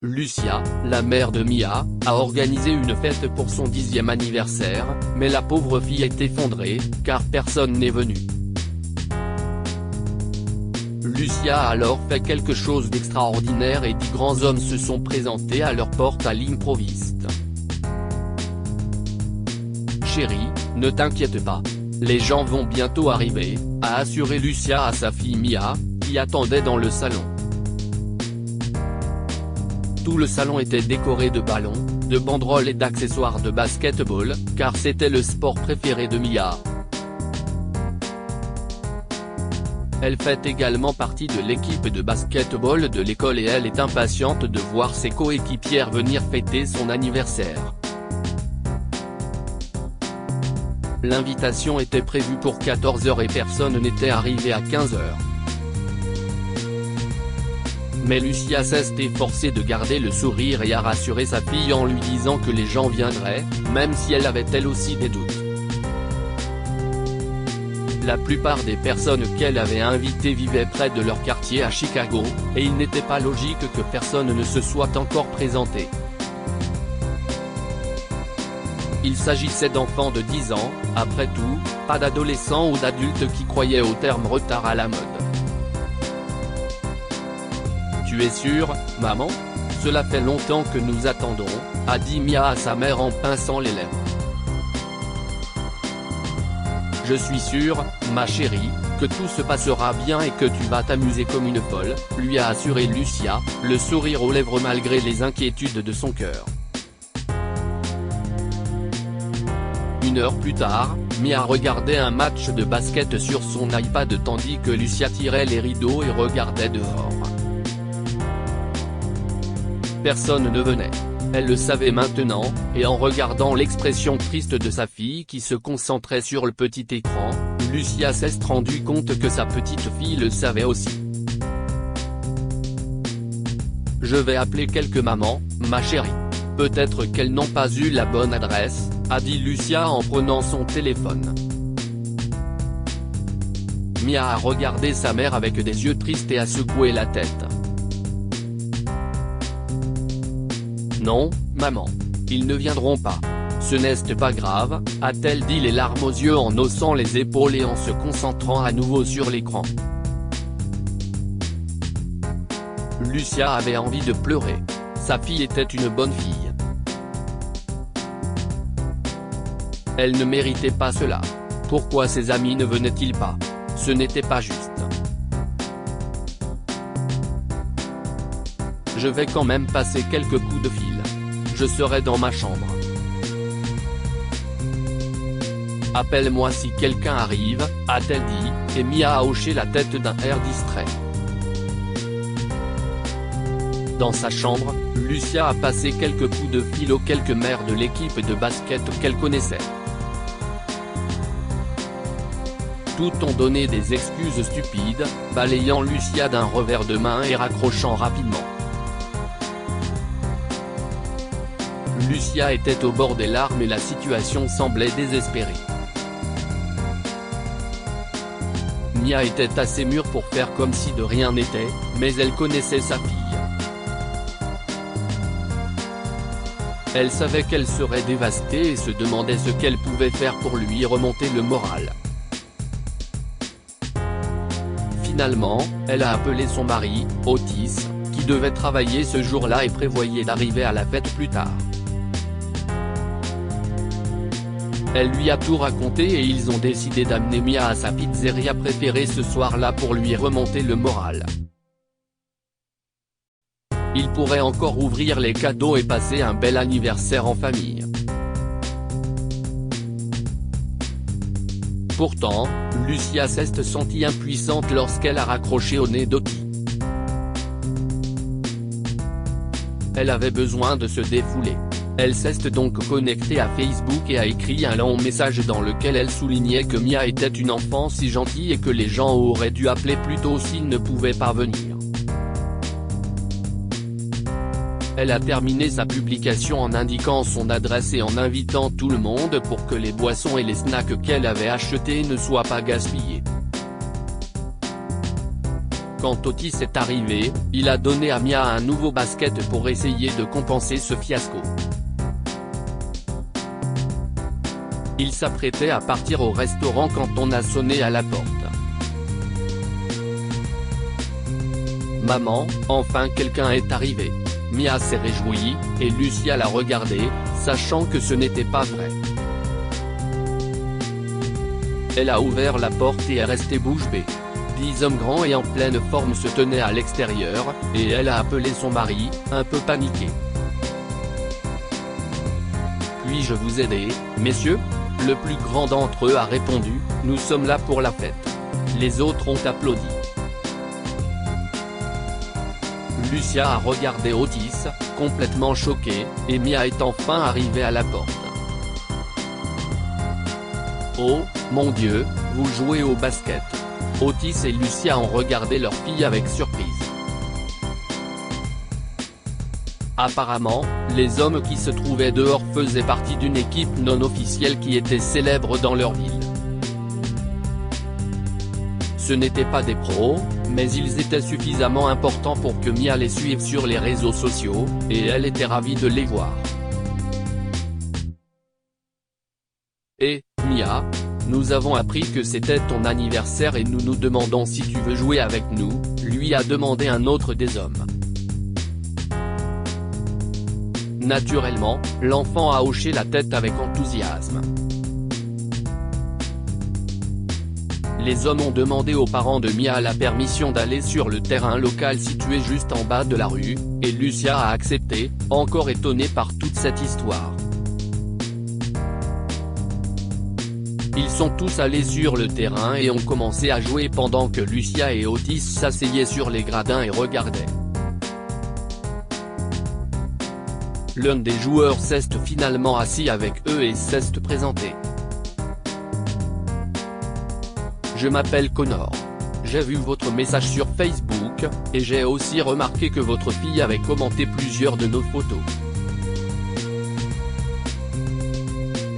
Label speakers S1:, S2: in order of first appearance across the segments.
S1: Lucia, la mère de Mia, a organisé une fête pour son 10e anniversaire, mais la pauvre fille est effondrée, car personne n'est venu. Lucia a alors fait quelque chose d'extraordinaire et 10 grands hommes se sont présentés à leur porte à l'improviste. Chérie, ne t'inquiète pas. Les gens vont bientôt arriver, a assuré Lucia à sa fille Mia, qui attendait dans le salon. Tout le salon était décoré de ballons, de banderoles et d'accessoires de basket-ball, car c'était le sport préféré de Mia. Elle fait également partie de l'équipe de basket-ball de l'école et elle est impatiente de voir ses coéquipières venir fêter son anniversaire. L'invitation était prévue pour 14 h et personne n'était arrivé à 15 h. Mais Lucia s'est efforcée de garder le sourire et a rassuré sa fille en lui disant que les gens viendraient, même si elle avait elle aussi des doutes. La plupart des personnes qu'elle avait invitées vivaient près de leur quartier à Chicago, et il n'était pas logique que personne ne se soit encore présenté. Il s'agissait d'enfants de 10 ans, après tout, pas d'adolescents ou d'adultes qui croyaient au terme retard à la mode. Tu es sûre, maman? Cela fait longtemps que nous attendons, a dit Mia à sa mère en pinçant les lèvres. Je suis sûre, ma chérie, que tout se passera bien et que tu vas t'amuser comme une folle, lui a assuré Lucia, le sourire aux lèvres malgré les inquiétudes de son cœur. Une heure plus tard, Mia regardait un match de basket sur son iPad tandis que Lucia tirait les rideaux et regardait dehors. Personne ne venait. Elle le savait maintenant, et en regardant l'expression triste de sa fille qui se concentrait sur le petit écran, Lucia s'est rendue compte que sa petite fille le savait aussi. Je vais appeler quelques mamans, ma chérie. Peut-être qu'elles n'ont pas eu la bonne adresse, a dit Lucia en prenant son téléphone. Mia a regardé sa mère avec des yeux tristes et a secoué la tête. Non, maman. Ils ne viendront pas. Ce n'est pas grave, a-t-elle dit les larmes aux yeux en haussant les épaules et en se concentrant à nouveau sur l'écran. Lucia avait envie de pleurer. Sa fille était une bonne fille. Elle ne méritait pas cela. Pourquoi ses amis ne venaient-ils pas? Ce n'était pas juste. Je vais quand même passer quelques coups de fil. Je serai dans ma chambre. Appelle-moi si quelqu'un arrive, a-t-elle dit, et Mia a hoché la tête d'un air distrait. Dans sa chambre, Lucia a passé quelques coups de fil aux quelques mères de l'équipe de basket qu'elle connaissait. Toutes ont donné des excuses stupides, balayant Lucia d'un revers de main et raccrochant rapidement. Lucia était au bord des larmes et la situation semblait désespérée. Mia était assez mûre pour faire comme si de rien n'était, mais elle connaissait sa fille. Elle savait qu'elle serait dévastée et se demandait ce qu'elle pouvait faire pour lui remonter le moral. Finalement, elle a appelé son mari, Otis, qui devait travailler ce jour-là et prévoyait d'arriver à la fête plus tard. Elle lui a tout raconté et ils ont décidé d'amener Mia à sa pizzeria préférée ce soir-là pour lui remonter le moral. Ils pourraient encore ouvrir les cadeaux et passer un bel anniversaire en famille. Pourtant, Lucia s'est sentie impuissante lorsqu'elle a raccroché au nez d'Otis. Elle avait besoin de se défouler. Elle s'est donc connectée à Facebook et a écrit un long message dans lequel elle soulignait que Mia était une enfant si gentille et que les gens auraient dû appeler plus tôt s'ils ne pouvaient pas venir. Elle a terminé sa publication en indiquant son adresse et en invitant tout le monde pour que les boissons et les snacks qu'elle avait achetés ne soient pas gaspillés. Quand Otis est arrivé, il a donné à Mia un nouveau basket pour essayer de compenser ce fiasco. Il s'apprêtait à partir au restaurant quand on a sonné à la porte. Maman, enfin quelqu'un est arrivé. Mia s'est réjouie, et Lucia l'a regardé, sachant que ce n'était pas vrai. Elle a ouvert la porte et est restée bouche bée. 10 hommes grands et en pleine forme se tenaient à l'extérieur, et elle a appelé son mari, un peu paniqué. « Puis-je vous aider, messieurs ?» Le plus grand d'entre eux a répondu, « Nous sommes là pour la fête. » Les autres ont applaudi. Lucia a regardé Otis, complètement choquée, et Mia est enfin arrivée à la porte. « Oh, mon Dieu, vous jouez au basket !» Otis et Lucia ont regardé leur fille avec surprise. Apparemment, les hommes qui se trouvaient dehors faisaient partie d'une équipe non officielle qui était célèbre dans leur ville. Ce n'étaient pas des pros, mais ils étaient suffisamment importants pour que Mia les suive sur les réseaux sociaux, et elle était ravie de les voir. Et, Mia, nous avons appris que c'était ton anniversaire et nous nous demandons si tu veux jouer avec nous, lui a demandé un autre des hommes. Naturellement, l'enfant a hoché la tête avec enthousiasme. Les hommes ont demandé aux parents de Mia la permission d'aller sur le terrain local situé juste en bas de la rue, et Lucia a accepté, encore étonnée par toute cette histoire. Ils sont tous allés sur le terrain et ont commencé à jouer pendant que Lucia et Otis s'asseyaient sur les gradins et regardaient. L'un des joueurs s'est finalement assis avec eux et s'est présenté. Je m'appelle Connor. J'ai vu votre message sur Facebook, et j'ai aussi remarqué que votre fille avait commenté plusieurs de nos photos.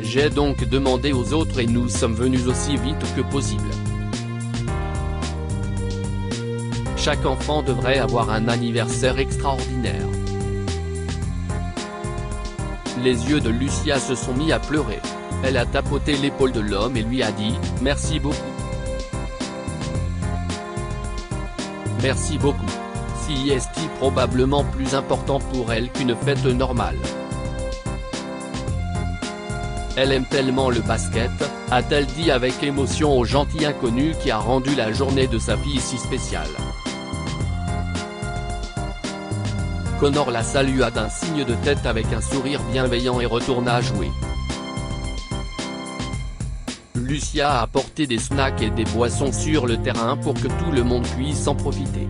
S1: J'ai donc demandé aux autres et nous sommes venus aussi vite que possible. Chaque enfant devrait avoir un anniversaire extraordinaire. Les yeux de Lucia se sont mis à pleurer. Elle a tapoté l'épaule de l'homme et lui a dit « Merci beaucoup. Merci beaucoup. C'est probablement plus important pour elle qu'une fête normale. Elle aime tellement le basket, a-t-elle dit avec émotion au gentil inconnu qui a rendu la journée de sa fille si spéciale. Connor la salua d'un signe de tête avec un sourire bienveillant et retourna jouer. Lucia a apporté des snacks et des boissons sur le terrain pour que tout le monde puisse en profiter.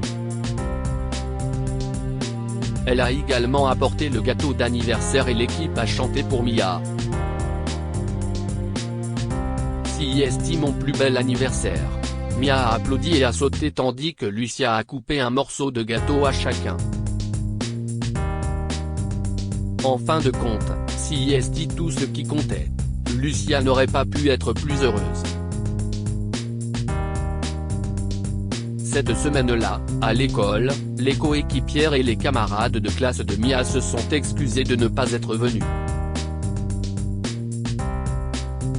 S1: Elle a également apporté le gâteau d'anniversaire et l'équipe a chanté pour Mia. C'est mon plus bel anniversaire. Mia a applaudi et a sauté tandis que Lucia a coupé un morceau de gâteau à chacun. En fin de compte, c'est tout ce qui comptait. Lucia n'aurait pas pu être plus heureuse. Cette semaine-là, à l'école, les coéquipières et les camarades de classe de Mia se sont excusés de ne pas être venus.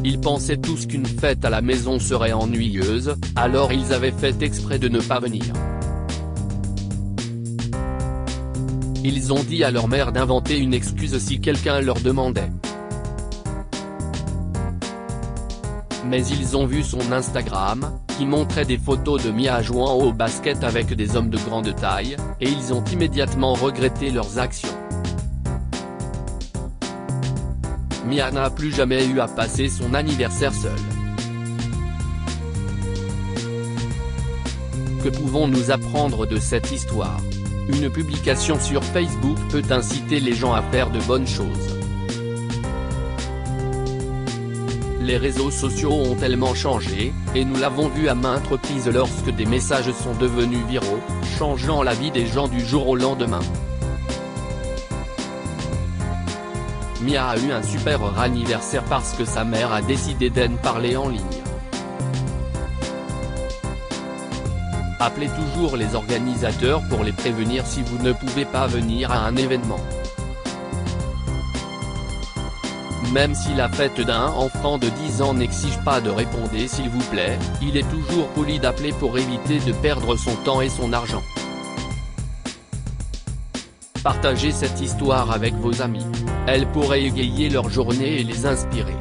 S1: Ils pensaient tous qu'une fête à la maison serait ennuyeuse, alors ils avaient fait exprès de ne pas venir. Ils ont dit à leur mère d'inventer une excuse si quelqu'un leur demandait. Mais ils ont vu son Instagram, qui montrait des photos de Mia jouant au basket avec des hommes de grande taille, et ils ont immédiatement regretté leurs actions. Mia n'a plus jamais eu à passer son anniversaire seule. Que pouvons-nous apprendre de cette histoire ? Une publication sur Facebook peut inciter les gens à faire de bonnes choses. Les réseaux sociaux ont tellement changé, et nous l'avons vu à maintes reprises lorsque des messages sont devenus viraux, changeant la vie des gens du jour au lendemain. Mia a eu un super anniversaire parce que sa mère a décidé d'en parler en ligne. Appelez toujours les organisateurs pour les prévenir si vous ne pouvez pas venir à un événement. Même si la fête d'un enfant de 10 ans n'exige pas de répondre s'il vous plaît, il est toujours poli d'appeler pour éviter de perdre son temps et son argent. Partagez cette histoire avec vos amis. Elle pourrait égayer leur journée et les inspirer.